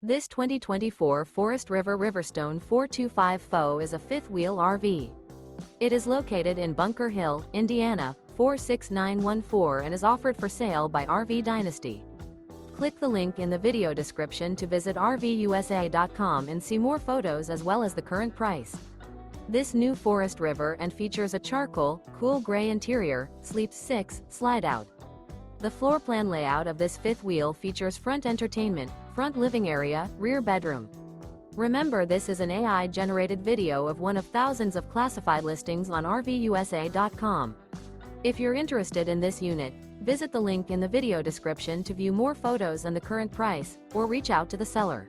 This 2024 Forest River RiverStone 425 FO is a fifth-wheel RV. It is located in Bunker Hill, Indiana, 46914 and is offered for sale by RV Dynasty. Click the link in the video description to visit RVUSA.com and see more photos as well as the current price. This new Forest River and features a charcoal, cool gray interior, sleeps 6, slide-out. The floor plan layout of this fifth wheel features front entertainment, front living area, rear bedroom. Remember, this is an AI-generated video of one of thousands of classified listings on RVUSA.com. If you're interested in this unit, visit the link in the video description to view more photos and the current price, or reach out to the seller.